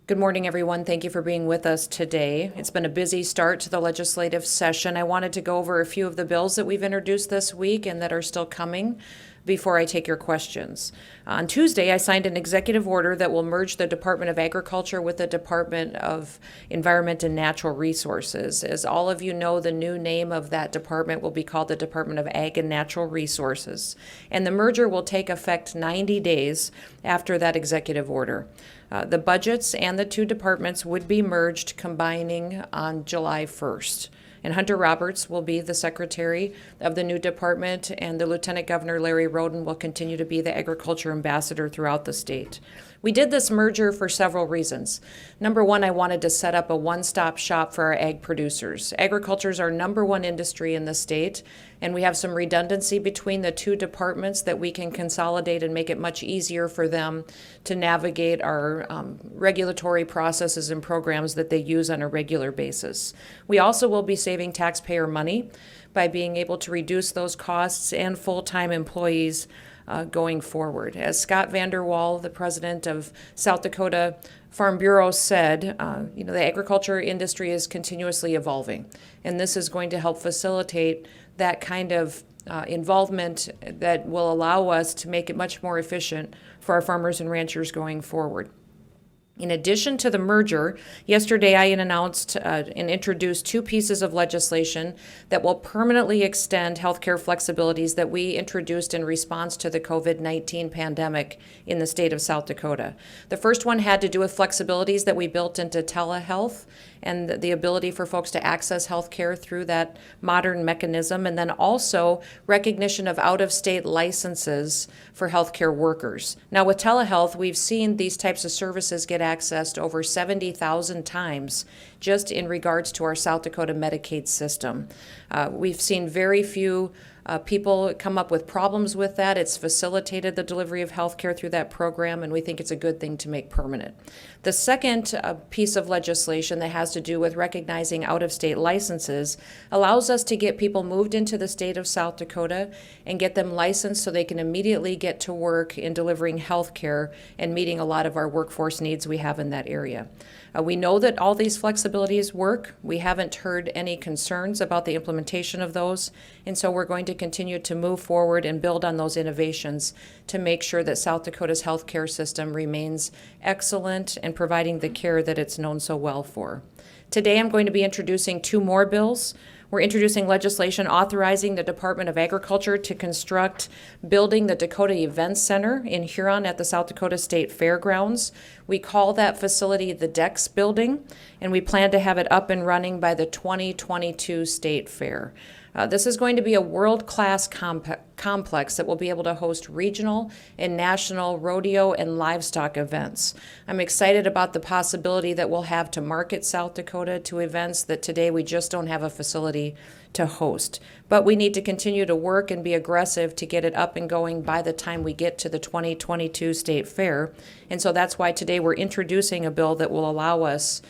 Good morning, everyone. Thank you for being with us today. It's been a busy start to the legislative session. I wanted to go over a few of the bills that we've introduced this week and that are still coming before I take your questions. On Tuesday, I signed an executive order that will merge the Department of Agriculture with the Department of Environment and Natural Resources. As all of you know, the new name of that department will be called the Department of Ag and Natural Resources. And the merger will take effect 90 days after that executive order. The budgets and the two departments would be merged, combining on July 1st. And Hunter Roberts will be the secretary of the new department, and the Lieutenant Governor Larry Roden will continue to be the agriculture ambassador throughout the state. We did this merger for several reasons. Number one, I wanted to set up a one-stop shop for our ag producers. Agriculture is our number one industry in the state, and we have some redundancy between the two departments that we can consolidate and make it much easier for them to navigate our regulatory processes and programs that they use on a regular basis. We also will be saving taxpayer money by being able to reduce those costs and full-time employees going forward. As Scott Vanderwall, the president of South Dakota Farm Bureau, said, the agriculture industry is continuously evolving, and this is going to help facilitate that kind of involvement that will allow us to make it much more efficient for our farmers and ranchers going forward. In addition to the merger, yesterday I announced and introduced two pieces of legislation that will permanently extend healthcare flexibilities that we introduced in response to the COVID-19 pandemic in the state of South Dakota. The first one had to do with flexibilities that we built into telehealth and the ability for folks to access healthcare through that modern mechanism, and then also recognition of out-of-state licenses for healthcare workers. Now, with telehealth, we've seen these types of services get accessed over 70,000 times just in regards to our South Dakota Medicaid system. We've seen very few people come up with problems with that. It's facilitated the delivery of health care through that program, and we think it's a good thing to make permanent. The second piece of legislation that has to do with recognizing out-of-state licenses allows us to get people moved into the state of South Dakota and get them licensed so they can immediately get to work in delivering health care and meeting a lot of our workforce needs we have in that area. We know that all these flexibilities work. We haven't heard any concerns about the implementation of those, and so we're going to continue to move forward and build on those innovations to make sure that South Dakota's healthcare system remains excellent and providing the care that it's known so well for. Today I'm going to be introducing two more bills. We're introducing legislation authorizing the Department of Agriculture to construct building the Dakota Events Center in Huron at the South Dakota State Fairgrounds. We call that facility the DEX building, and we plan to have it up and running by the 2022 State Fair. This is going to be a world-class complex that will be able to host regional and national rodeo and livestock events. I'm excited about the possibility that we'll have to market South Dakota to events that today we just don't have a facility to host. But we need to continue to work and be aggressive to get it up and going by the time we get to the 2022 State Fair. And so that's why today we're introducing a bill that will allow us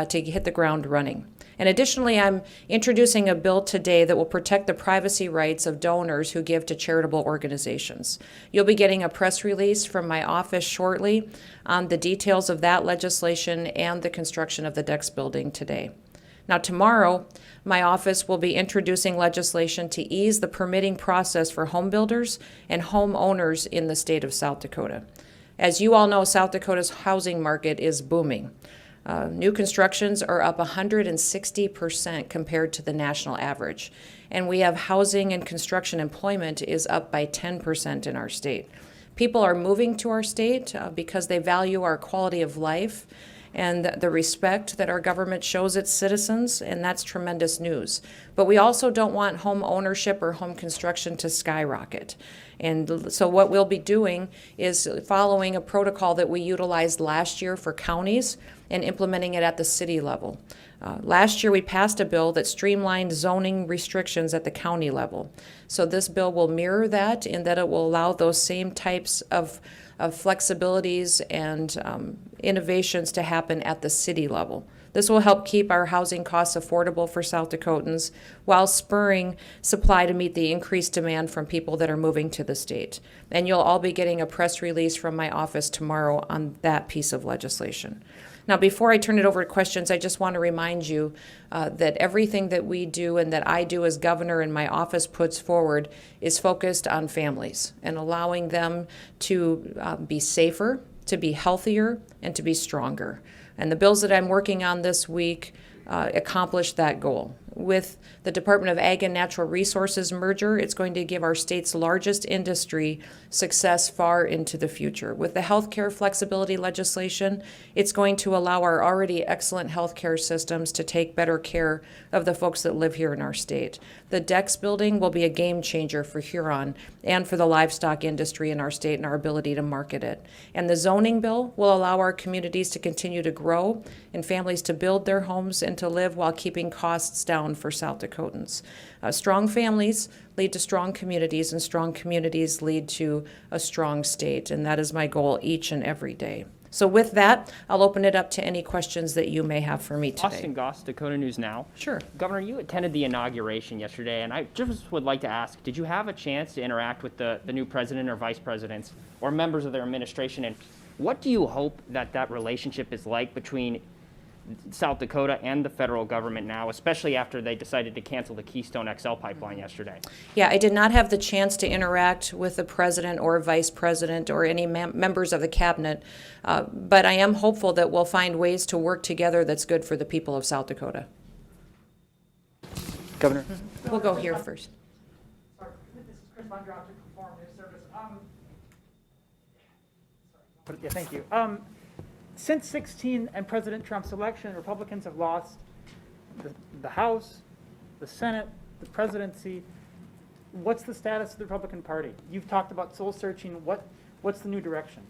to hit the ground running. And additionally, I'm introducing a bill today that will protect the privacy rights of donors who give to charitable organizations. You'll be getting a press release from my office shortly on the details of that legislation and the construction of the DEX building today. Now, tomorrow, my office will be introducing legislation to ease the permitting process for home builders and homeowners in the state of South Dakota. As you all know, South Dakota's housing market is booming. New constructions are up 160% compared to the national average. And we have housing and construction employment is up by 10% in our state. People are moving to our state because they value our quality of life and the respect that our government shows its citizens, and that's tremendous news. But we also don't want home ownership or home construction to skyrocket. And so what we'll be doing is following a protocol that we utilized last year for counties and implementing it at the city level. Last year we passed a bill that streamlined zoning restrictions at the county level. So this bill will mirror that in that it will allow those same types of flexibilities and innovations to happen at the city level. This will help keep our housing costs affordable for South Dakotans while spurring supply to meet the increased demand from people that are moving to the state. And you'll all be getting a press release from my office tomorrow on that piece of legislation. Now, before I turn it over to questions, I just want to remind you that everything that we do and that I do as governor and my office puts forward is focused on families and allowing them to be safer, to be healthier, and to be stronger. And the bills that I'm working on this week accomplish that goal. With the Department of Ag and Natural Resources merger, it's going to give our state's largest industry success far into the future. With the healthcare flexibility legislation, it's going to allow our already excellent healthcare systems to take better care of the folks that live here in our state. The DEX building will be a game changer for Huron and for the livestock industry in our state and our ability to market it. And the zoning bill will allow our communities to continue to grow and families to build their homes and to live while keeping costs down for South Dakotans. Strong families lead to strong communities, and strong communities lead to a strong state, and that is my goal each and every day. So with that, I'll open it up to any questions that you may have for me today. Austin Goss, Dakota News Now. Sure. Governor, you attended the inauguration yesterday, and I just would like to ask, did you have a chance to interact with the new president or vice presidents or members of their administration, and what do you hope that relationship is like between South Dakota and the federal government now, especially after they decided to cancel the Keystone XL pipeline yesterday? Yeah, I did not have the chance to interact with the president or vice president or any members of the cabinet, but I am hopeful that we'll find ways to work together that's good for the people of South Dakota. Governor? We'll go here first. Sorry, this is Chris Von Drop to Perform News Service. Yeah, thank you. Since 2016 and President Trump's election, Republicans have lost the House, the Senate, the presidency. What's the status of the Republican Party? You've talked about soul searching. What's the new direction?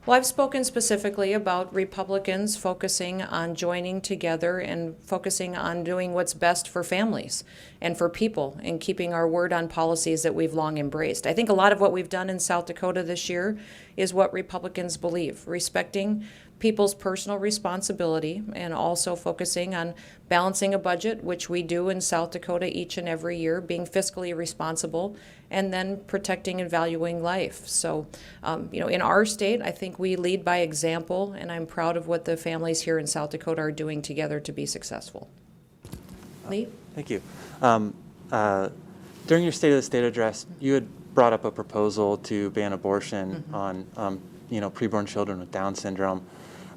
Well, I've spoken specifically about Republicans focusing on joining together and focusing on doing what's best for families and for people and keeping our word on policies that we've long embraced. I think a lot of what we've done in South Dakota this year is what Republicans believe, respecting people's personal responsibility and also focusing on balancing a budget, which we do in South Dakota each and every year, being fiscally responsible, and then protecting and valuing life. So, in our state, I think we lead by example, and I'm proud of what the families here in South Dakota are doing together to be successful. Lee? Thank you. During your State of the State address, you had brought up a proposal to ban abortion on, preborn children with Down syndrome.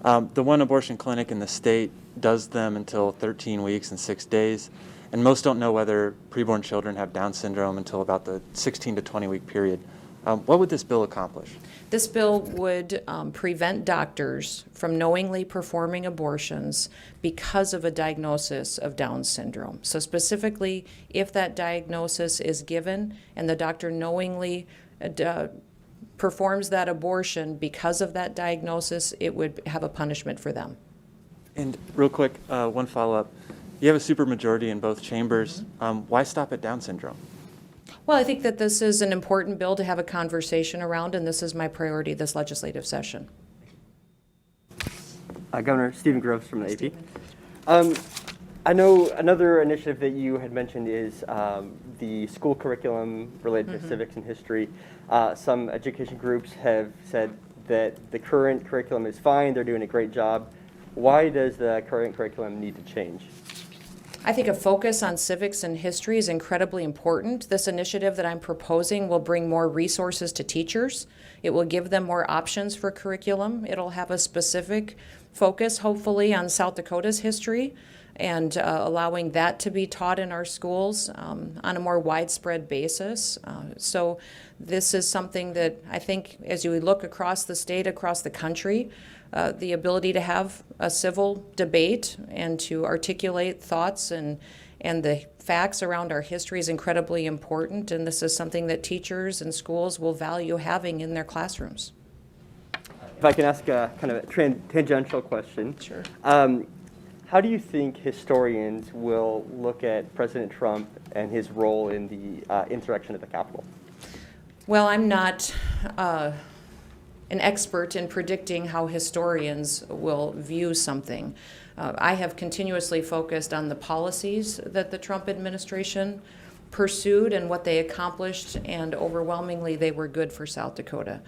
The one abortion clinic in the state does them until 13 weeks and 6 days, and most don't know whether preborn children have Down syndrome until about the 16 to 20 week period. What would this bill accomplish? This bill would prevent doctors from knowingly performing abortions because of a diagnosis of Down syndrome. So specifically, if that diagnosis is given and the doctor knowingly performs that abortion because of that diagnosis, it would have a punishment for them. And real quick, one follow-up. You have a supermajority in both chambers. Why stop at Down syndrome? Well, I think that this is an important bill to have a conversation around, and this is my priority this legislative session. Governor Stephen Groves from the AP. I know another initiative that you had mentioned is the school curriculum related to civics and history. Some education groups have said that the current curriculum is fine, they're doing a great job. Why does the current curriculum need to change? I think a focus on civics and history is incredibly important. This initiative that I'm proposing will bring more resources to teachers. It will give them more options for curriculum. It'll have a specific focus, hopefully, on South Dakota's history and allowing that to be taught in our schools on a more widespread basis. So this is something that I think as you look across the state, across the country, the ability to have a civil debate and to articulate thoughts and the facts around our history is incredibly important, and this is something that teachers and schools will value having in their classrooms. If I can ask a kind of a tangential question. Sure. How do you think historians will look at President Trump and his role in the insurrection at the Capitol? Well, I'm not an expert in predicting how historians will view something. I have continuously focused on the policies that the Trump administration pursued and what they accomplished, and overwhelmingly they were good for South Dakota.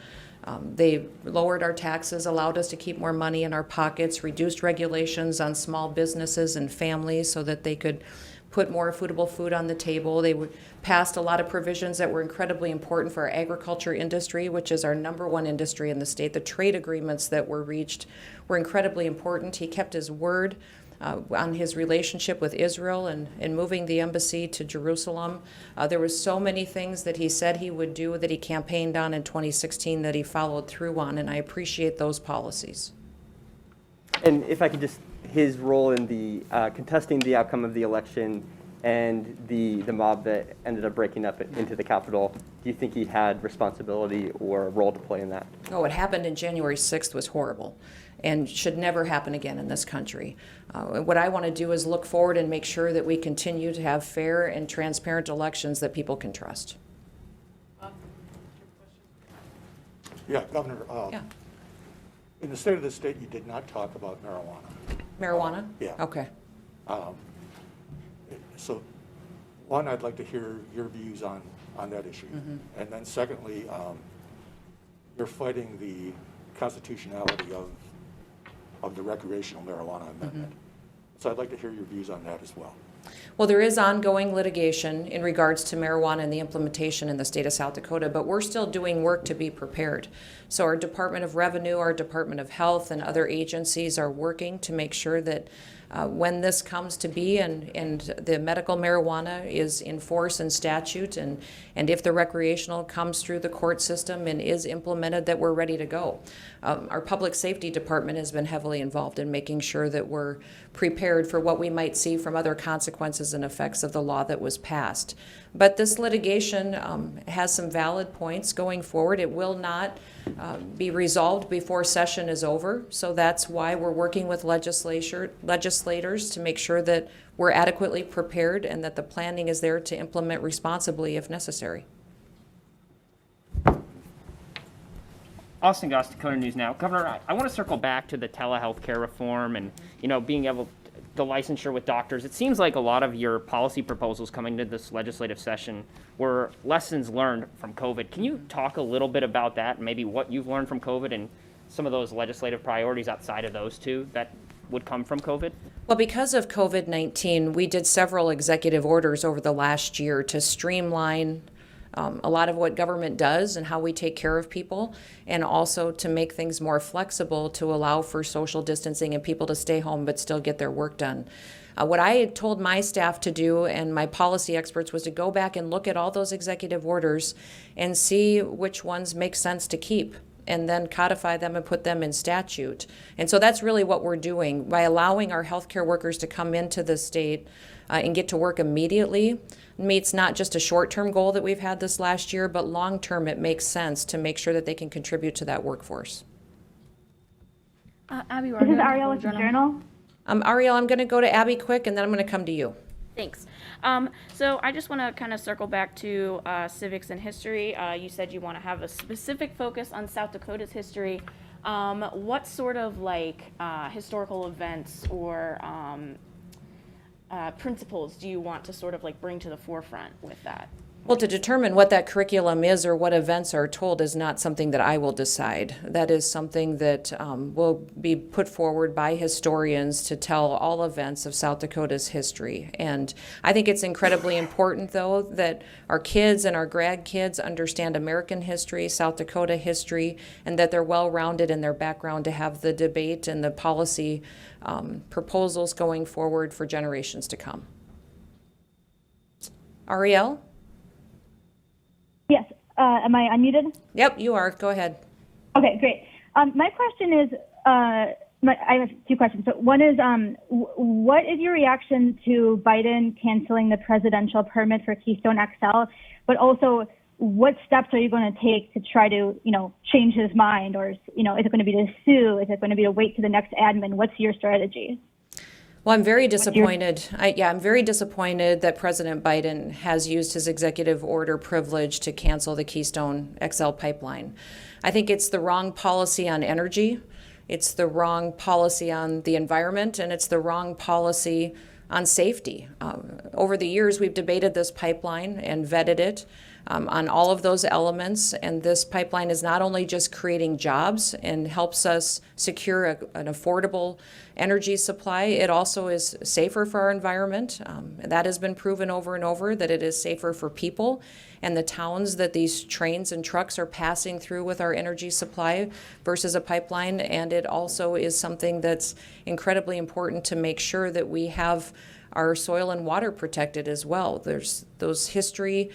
They lowered our taxes, allowed us to keep more money in our pockets, reduced regulations on small businesses and families so that they could put more affordable food on the table. They passed a lot of provisions that were incredibly important for our agriculture industry, which is our #1 industry in the state. The trade agreements that were reached were incredibly important. He kept his word on his relationship with Israel and moving the embassy to Jerusalem. There were so many things that he said he would do that he campaigned on in 2016 that he followed through on, and I appreciate those policies. And if I could just, his role in the contesting the outcome of the election and the mob that ended up breaking up into the Capitol, do you think he had responsibility or a role to play in that? Oh, what happened in January 6th was horrible and should never happen again in this country. What I want to do is look forward and make sure that we continue to have fair and transparent elections that people can trust. Yeah, Governor, Yeah. in the state of the state, you did not talk about marijuana. Marijuana? Yeah. Okay. So, one, I'd like to hear your views on that issue. And then secondly, you're fighting the constitutionality of the recreational marijuana amendment. So I'd like to hear your views on that as well. Well, there is ongoing litigation in regards to marijuana and the implementation in the state of South Dakota, but we're still doing work to be prepared. So our Department of Revenue, our Department of Health, and other agencies are working to make sure that when this comes to be and the medical marijuana is in force and statute, and if the recreational comes through the court system and is implemented, that we're ready to go. Our Public Safety Department has been heavily involved in making sure that we're prepared for what we might see from other consequences and effects of the law that was passed. But this litigation has some valid points going forward. It will not be resolved before session is over, so that's why we're working with legislators to make sure that we're adequately prepared and that the planning is there to implement responsibly if necessary. Austin Goss, Dakota News Now. Governor, I want to circle back to the telehealth care reform and, being able the licensure with doctors. It seems like a lot of your policy proposals coming to this legislative session were lessons learned from COVID. Can you talk a little bit about that and maybe what you've learned from COVID and some of those legislative priorities outside of those two that would come from COVID? Well, because of COVID-19, we did several executive orders over the last year to streamline a lot of what government does and how we take care of people, and also to make things more flexible to allow for social distancing and people to stay home but still get their work done. What I had told my staff to do and my policy experts was to go back and look at all those executive orders and see which ones make sense to keep, and then codify them and put them in statute. And so that's really what we're doing by allowing our healthcare workers to come into the state and get to work immediately. Meets not just a short-term goal that we've had this last year, but long-term it makes sense to make sure that they can contribute to that workforce. Abby, This is Ariel with the Journal. Ariel, I'm going to go to Abby quick, and then I'm going to come to you. Thanks. So I just want to kind of circle back to civics and history. You said you want to have a specific focus on South Dakota's history. What sort of historical events or principles do you want to sort of bring to the forefront with that? Well, to determine what that curriculum is or what events are told is not something that I will decide. That is something that will be put forward by historians to tell all events of South Dakota's history. And I think it's incredibly important, though, that our kids and our grandkids understand American history, South Dakota history, and that they're well-rounded in their background to have the debate and the policy proposals going forward for generations to come. Ariel? Yes. Am I unmuted? Yep, you are. Go ahead. Okay, great. My question is, I have two questions. So one is, what is your reaction to Biden canceling the presidential permit for Keystone XL? But also, what steps are you going to take to try to, change his mind? Or, is it going to be to sue? Is it going to be to wait to the next admin? What's your strategy? Well, I'm very disappointed. I'm very disappointed that President Biden has used his executive order privilege to cancel the Keystone XL pipeline. I think it's the wrong policy on energy, it's the wrong policy on the environment, and it's the wrong policy on safety. Over the years, we've debated this pipeline and vetted it on all of those elements, and this pipeline is not only just creating jobs and helps us secure an affordable energy supply, it also is safer for our environment. That has been proven over and over, that it is safer for people and the towns that these trains and trucks are passing through with our energy supply versus a pipeline. And it also is something that's incredibly important to make sure that we have our soil and water protected as well. There's those history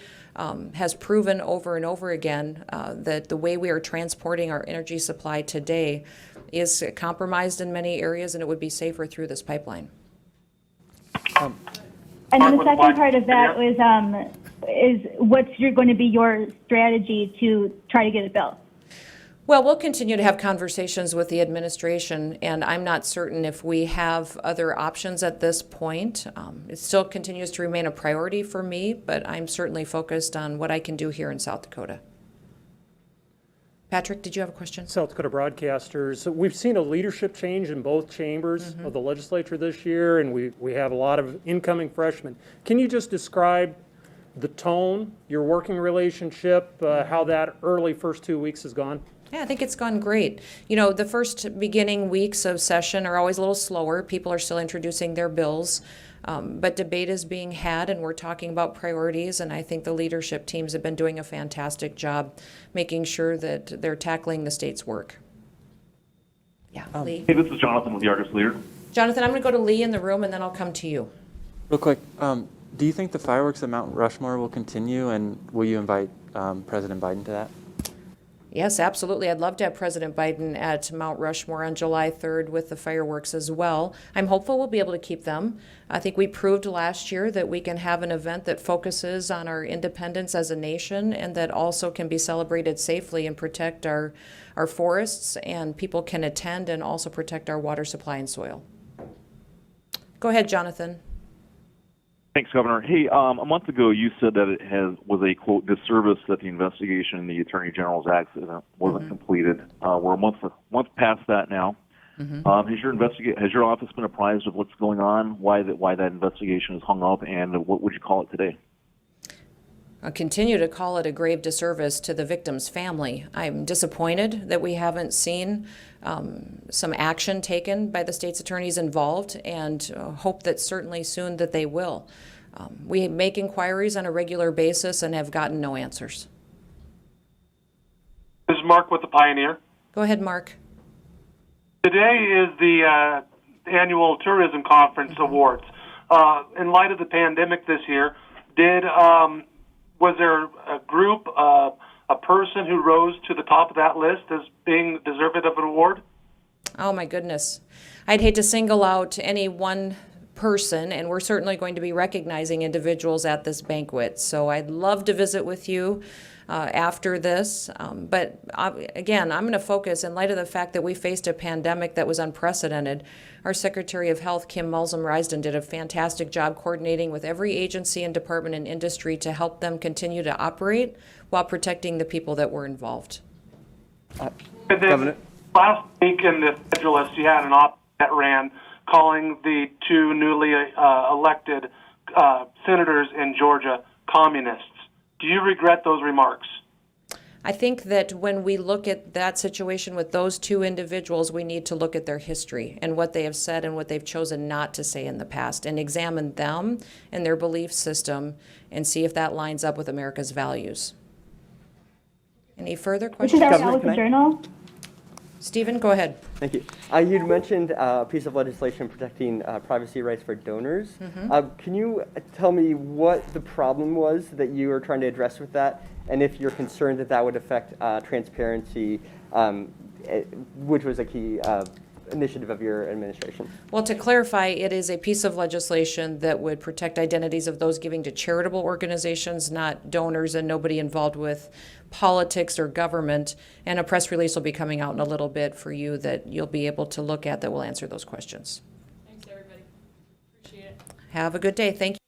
has proven over and over again that the way we are transporting our energy supply today is compromised in many areas, and it would be safer through this pipeline. And then the second part of that is what's going to be your strategy to try to get it built? Well, we'll continue to have conversations with the administration, and I'm not certain if we have other options at this point. It still continues to remain a priority for me, but I'm certainly focused on what I can do here in South Dakota. Patrick, did you have a question? South Dakota broadcasters. We've seen a leadership change in both chambers of the legislature this year, and we have a lot of incoming freshmen. Can you just describe the tone, your working relationship, how that early first 2 weeks has gone? Yeah, I think it's gone great. You know, the first beginning weeks of session are always a little slower. People are still introducing their bills, but debate is being had, and we're talking about priorities, and I think the leadership teams have been doing a fantastic job making sure that they're tackling the state's work. Yeah, Lee. Hey, this is Jonathan with the Argus Leader. Jonathan, I'm going to go to Lee in the room, and then I'll come to you. Real quick, do you think the fireworks at Mount Rushmore will continue, and will you invite President Biden to that? Yes, absolutely. I'd love to have President Biden at Mount Rushmore on July 3rd with the fireworks as well. I'm hopeful we'll be able to keep them. I think we proved last year that we can have an event that focuses on our independence as a nation and that also can be celebrated safely and protect our forests, and people can attend and also protect our water supply and soil. Go ahead, Jonathan. Thanks, Governor. Hey, a month ago you said that it was a, quote, disservice that the investigation in the Attorney General's accident wasn't completed. We're a month past that now. Has your office been apprised of what's going on, why that investigation is hung up, and what would you call it today? I continue to call it a grave disservice to the victim's family. I'm disappointed that we haven't seen some action taken by the state's attorneys involved, and hope that certainly soon that they will. We make inquiries on a regular basis and have gotten no answers. This is Mark with the Pioneer. Go ahead, Mark. Today is the annual Tourism Conference Awards. In light of the pandemic this year, was there a group, a person who rose to the top of that list as being deserving of an award? Oh my goodness. I'd hate to single out any one person, and we're certainly going to be recognizing individuals at this banquet. So I'd love to visit with you after this. But again, I'm going to focus, in light of the fact that we faced a pandemic that was unprecedented. Our Secretary of Health, Kim Malzahn-Risden, did a fantastic job coordinating with every agency and department and industry to help them continue to operate while protecting the people that were involved. And then last week in the Federalist, you had an op that ran calling the two newly elected senators in Georgia communists. Do you regret those remarks? I think that when we look at that situation with those two individuals, we need to look at their history and what they have said and what they've chosen not to say in the past, and examine them and their belief system and see if that lines up with America's values. Any further questions? This is Ariel with the Journal. Stephen, go ahead. Thank you. You'd mentioned a piece of legislation protecting privacy rights for donors. Can you tell me what the problem was that you were trying to address with that, and if you're concerned that that would affect transparency, which was a key initiative of your administration? Well, to clarify, it is a piece of legislation that would protect identities of those giving to charitable organizations, not donors and nobody involved with politics or government. And a press release will be coming out in a little bit for you that you'll be able to look at that will answer those questions. Thanks, everybody. Have a good day. Thank you.